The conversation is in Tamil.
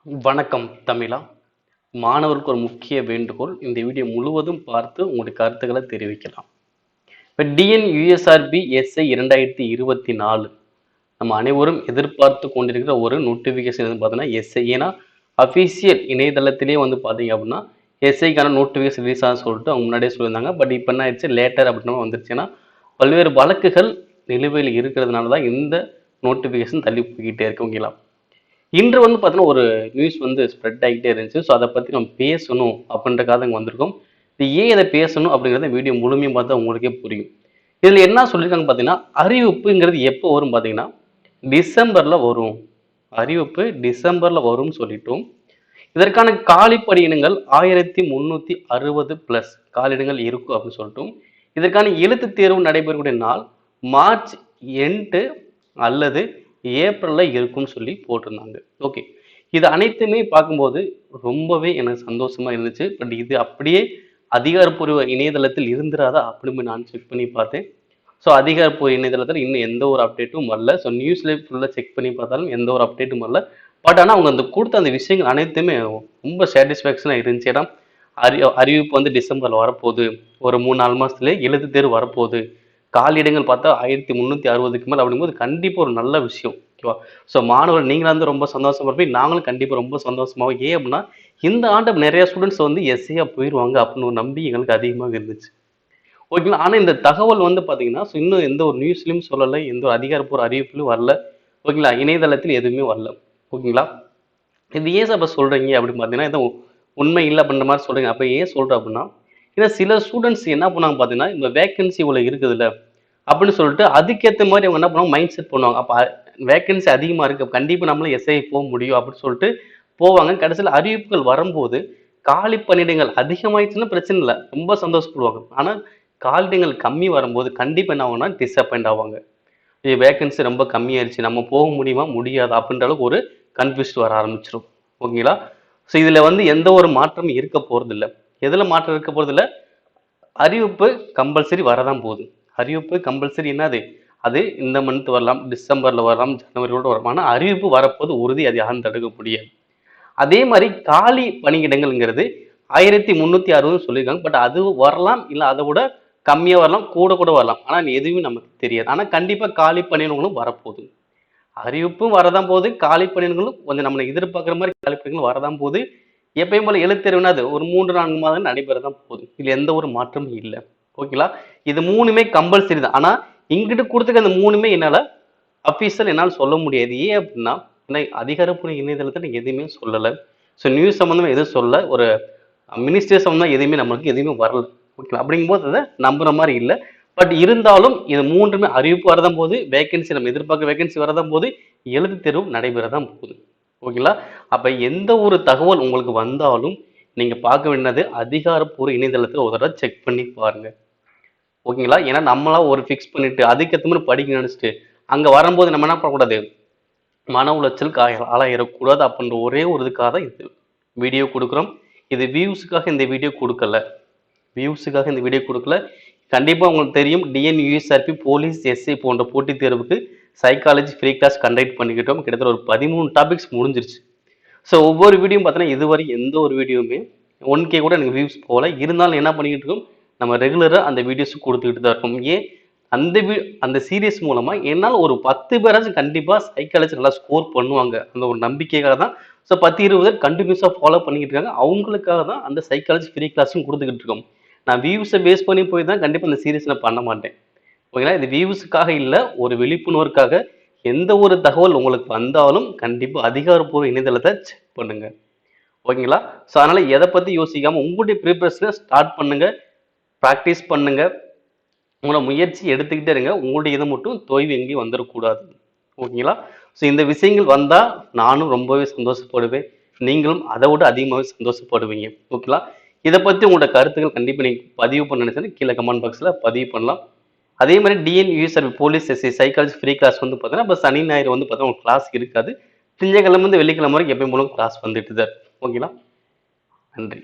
வணக்கம் தமிழா. மாணவருக்கு ஒரு முக்கிய வேண்டுகோள். இந்த வீடியோ முழுவதும் பார்த்து உங்களுடைய கருத்துக்களை தெரிவிக்கலாம். இப்போ டிஎன் யுஎஸ்ஆர்பி எஸ்ஐ 2024 நம்ம அனைவரும் எதிர்பார்த்து கொண்டிருக்கிற ஒரு நோட்டிஃபிகேஷன் எதுன்னு பார்த்தீங்கன்னா எஸ்ஐ. ஏன்னா அஃபீஷியல் இணையதளத்திலே வந்து பார்த்தீங்க அப்படின்னா எஸ்ஐக்கான நோட்டிஃபிகேஷன் ரிலீஸ் ஆகும்னு சொல்லிட்டு அவங்க முன்னாடியே சொல்லியிருந்தாங்க. பட் இப்போ என்ன ஆயிடுச்சு, லேட்டர் அப்படின்னு வந்துருச்சு. ஏன்னா பல்வேறு வழக்குகள் நிலுவையில் இருக்கிறதுனால தான் இந்த நோட்டிஃபிகேஷன் தள்ளி போய்கிட்டே இருக்கு. ஓகேங்களா, இன்று வந்து பார்த்தீங்கன்னா ஒரு நியூஸ் வந்து ஸ்ப்ரெட் ஆகிட்டே இருந்துச்சு. ஸோ அதை பற்றி நம்ம பேசணும் அப்படின்றக்காக இங்கே வந்திருக்கோம். இது ஏன் இதை பேசணும் அப்படிங்கிறத வீடியோ முழுமையாக பார்த்தா உங்களுக்கே புரியும். இதில் என்ன சொல்லியிருக்காங்க பார்த்தீங்கன்னா, அறிவிப்புங்கிறது எப்போ வரும் பார்த்தீங்கன்னா டிசம்பரில் வரும். அறிவிப்பு டிசம்பரில் வரும்னு சொல்லிட்டோம். இதற்கான காலிப்பணியிடங்கள் 1360+ காலியிடங்கள் இருக்கும் அப்படின்னு சொல்லிட்டோம். இதற்கான எழுத்து தேர்வு நடைபெறக்கூடிய நாள் மார்ச் 8 அல்லது ஏப்ரல்ல இருக்கும்னு சொல்லி போட்டிருந்தாங்க. ஓகே, இது அனைத்துமே பார்க்கும்போது ரொம்பவே எனக்கு சந்தோஷமா இருந்துச்சு. பட் இது அப்படியே அதிகாரப்பூர்வ இணையதளத்தில் இருந்துராதா அப்படின்னு நான் செக் பண்ணி பார்த்தேன். ஸோ அதிகாரப்பூர்வ இணையதளத்தில் இன்னும் எந்த ஒரு அப்டேட்டும் வரல. ஸோ நியூஸ்ல ஃபுல்லாக செக் பண்ணி பார்த்தாலும் எந்த ஒரு அப்டேட்டும் வரல. பட் ஆனால் அவங்க அந்த கொடுத்த அந்த விஷயங்கள் அனைத்துமே ரொம்ப சாட்டிஸ்ஃபேக்ஷனாக இருந்துச்சு. ஏன்னா அறிவிப்பு வந்து டிசம்பரில் வரப்போகுது, ஒரு 3-4 மாதத்துலேயே எழுத்து தேர்வு வரப்போகுது, காலியிடங்கள் பார்த்தா 1360க்கு மேலே அப்படிங்கும்போது கண்டிப்பாக ஒரு நல்ல விஷயம். ஓகேவா? ஸோ மாணவர்கள் நீங்களாக வந்து ரொம்ப சந்தோஷமா இருப்பீங்க, நாங்களும் கண்டிப்பாக ரொம்ப சந்தோஷமாகும். ஏன் அப்படின்னா இந்த ஆண்டு நிறைய ஸ்டூடெண்ட்ஸ் வந்து எஸ்சியாக போயிடுவாங்க அப்படின்னு ஒரு நம்பிக்கை எங்களுக்கு அதிகமாக இருந்துச்சு. ஓகேங்களா, ஆனால் இந்த தகவல் வந்து பார்த்தீங்கன்னா இன்னும் எந்த ஒரு நியூஸ்லையும் சொல்லலை, எந்த ஒரு அதிகாரப்பூர்வ அறிவிப்புலையும் வரல. ஓகேங்களா, இணையதளத்தில் எதுவுமே வரல. ஓகேங்களா, இது ஏன் சார் இப்போ சொல்கிறீங்க அப்படின்னு பார்த்தீங்கன்னா எதுவும் உண்மை இல்லை அப்படின்ற மாதிரி சொல்கிறீங்க. அப்போ ஏன் சொல்கிறேன் அப்படின்னா, ஏன்னா சில ஸ்டூடெண்ட்ஸ் என்ன பண்ணாங்க பார்த்தீங்கன்னா, இந்த வேக்கன்சி இவ்வளோ இருக்குதுல்ல அப்படின்னு சொல்லிட்டு அதுக்கேற்ற மாதிரி அவங்க என்ன பண்ணுவாங்க, மைண்ட் செட் பண்ணுவாங்க. அப்போ வேக்கன்சி அதிகமாக இருக்குது, கண்டிப்பாக நம்மளும் எஸ்ஐ போக முடியும் அப்படின்னு சொல்லிட்டு போவாங்க. கடைசியில் அறிவிப்புகள் வரும்போது காலி பணியிடங்கள் அதிகமாயிடுச்சுன்னா பிரச்சனை இல்லை, ரொம்ப சந்தோஷப்படுவாங்க. ஆனால் காலிடங்கள் கம்மி வரும்போது கண்டிப்பாக என்ன ஆகும்னா டிசப்பாயிண்ட் ஆவாங்க. வேகன்சி ரொம்ப கம்மியாயிருச்சு, நம்ம போக முடியுமா முடியாது அப்படின்ற அளவுக்கு ஒரு கன்ஃபியூஸ்ட் வர ஆரம்பிச்சிடும். ஓகேங்களா, ஸோ இதில் வந்து எந்த ஒரு மாற்றமும் இருக்க போகிறதில்ல. எதில் மாற்றம் இருக்க போகிறதில்ல, அறிவிப்பு கம்பல்சரி வரதான் போகுது. அறிவிப்பு கம்பல்சரி என்னது, அது இந்த மந்த் வரலாம், டிசம்பரில் வரலாம், ஜனவரியோட வரலாம். ஆனால் அறிவிப்பு வரப்போது உறுதி, அது யாரும் தடுக்க முடியாது. அதே மாதிரி காலி பணியிடங்கள்ங்கிறது 1360 சொல்லியிருக்காங்க. பட் அது வரலாம், இல்லை அதை விட கம்மியாக வரலாம், கூட கூட வரலாம். ஆனால் எதுவுமே நமக்கு தெரியாது. ஆனால் கண்டிப்பாக காலி பணியிடங்களும் வரப்போகுது. அறிவிப்பும் வரதான் போகுது, காலி பணியிடங்களும் கொஞ்சம் நம்மளை எதிர்பார்க்குற மாதிரி காலி பணியிடங்களும் வரதான் போகுது. எப்பயும் போல எழுத்தறிவுனா அது ஒரு 3-4 மாதம் நடைபெறதான் போகுது. இதில் எந்த ஒரு மாற்றமும் இல்லை. ஓகேங்களா, இது மூணுமே கம்பல்சரி தான். ஆனால் இங்கிட்டு கொடுத்துக்க அந்த மூணுமே என்னால் அஃபீஷியல் என்னால் சொல்ல முடியாது. ஏன் அப்படின்னா அதிகாரப்பூர்வ இணையதளத்தில் எதுவுமே சொல்லலை. ஸோ நியூஸ் சம்மந்தமாக எதுவும் சொல்ல, ஒரு மினிஸ்டர் சம்மந்தமாக எதுவுமே நம்மளுக்கு எதுவுமே வரல. ஓகேங்களா, அப்படிங்கும்போது அதை நம்புற மாதிரி இல்லை. பட் இருந்தாலும் இது மூன்றுமே அறிவிப்பு வரதான் போது, வேகன்சி நம்ம எதிர்பார்க்க வேகன்சி வரதான் போது, எழுத்து தேர்வு நடைபெறதான் போகுது. ஓகேங்களா, அப்போ எந்த ஒரு தகவல் உங்களுக்கு வந்தாலும் நீங்க பார்க்க வேண்டியது அதிகாரப்பூர்வ இணையதளத்தில் ஒரு தடவை செக் பண்ணி பாருங்க. ஓகேங்களா, ஏன்னா நம்மளா ஒரு ஃபிக்ஸ் பண்ணிட்டு அதுக்கேற்ற மாதிரி படிக்க நினைச்சிட்டு அங்க வரும்போது நம்ம என்ன பண்ணக்கூடாது, மன உளைச்சலுக்கு ஆளாயிடக்கூடாது அப்படின்ற ஒரே ஒரு இதுக்காக தான் இது வீடியோ கொடுக்குறோம். இது வியூஸுக்காக இந்த வீடியோ கொடுக்கல, வியூஸுக்காக இந்த வீடியோ கொடுக்கல. கண்டிப்பாக உங்களுக்கு தெரியும், டிஎன் யூஎஸ்ஆர்பி போலீஸ் எஸ்ஐ போன்ற போட்டித் தேர்வுக்கு சைக்காலஜி ஃப்ரீ கிளாஸ் கண்டக்ட் பண்ணிக்கிட்டோம். கிட்டத்தட்ட ஒரு 13 டாபிக்ஸ் முடிஞ்சிருச்சு. ஸோ ஒவ்வொரு வீடியோ பார்த்தீங்கன்னா இதுவரை எந்த ஒரு வீடியோவுமே 1K கூட எனக்கு வியூஸ் போகல. இருந்தாலும் என்ன பண்ணிக்கிட்டு இருக்கோம், நம்ம ரெகுலராக அந்த வீடியோஸ் கொடுத்துக்கிட்டு தான் இருக்கோம். ஏன் அந்த சீரியஸ் மூலமா என்னால் ஒரு 10 பேராச்சும் கண்டிப்பாக சைக்காலஜி நல்லா ஸ்கோர் பண்ணுவாங்க அந்த ஒரு நம்பிக்கைக்காக தான். ஸோ 10-20 பேர் கண்டினியூஸாக ஃபாலோ பண்ணிக்கிட்டு இருக்காங்க. அவங்களுக்காக தான் அந்த சைக்காலஜி ஃப்ரீ கிளாஸும் கொடுத்துக்கிட்டு இருக்கோம். நான் வியூஸை பேஸ் பண்ணி போய் தான் கண்டிப்பாக இந்த சீரியஸ் நான் பண்ண மாட்டேன். ஓகேங்களா, இது வியூஸுக்காக இல்லை, ஒரு விழிப்புணர்வுக்காக. எந்த ஒரு தகவல் உங்களுக்கு வந்தாலும் கண்டிப்பாக அதிகாரப்பூர்வ இணையதளத்தை செக் பண்ணுங்க. ஓகேங்களா, ஸோ அதனால எதை பற்றி யோசிக்காம உங்களுடைய ப்ரிப்பரேஷனை ஸ்டார்ட் பண்ணுங்க, ப்ராக்டிஸ் பண்ணுங்க, உங்களோட முயற்சி எடுத்துக்கிட்டே இருங்க. உங்களுடைய இதை மட்டும் தொய்வு எங்கேயும் வந்துடக்கூடாது. ஓகேங்களா, ஸோ இந்த விஷயங்கள் வந்தால் நானும் ரொம்பவே சந்தோஷப்படுவேன், நீங்களும் அதை விட அதிகமாகவே சந்தோஷப்படுவீங்க. ஓகேங்களா, இதை பற்றி உங்களோட கருத்துக்கள் கண்டிப்பாக நீங்கள் பதிவு பண்ண நினைச்சா கீழே கமெண்ட் பாக்ஸில் பதிவு பண்ணலாம். அதே மாதிரி TN USRB police SI psychology free class வந்து பார்த்தீங்கன்னா இப்போ சனி ஞாயிறு வந்து பார்த்தீங்கன்னா உங்களுக்கு கிளாஸ் இருக்காது. திங்கக்கிழமை வந்து வெள்ளிக்கிழமை வரைக்கும் எப்பயும் போல கிளாஸ் வந்துட்டு தான். ஓகேங்களா, நன்றி.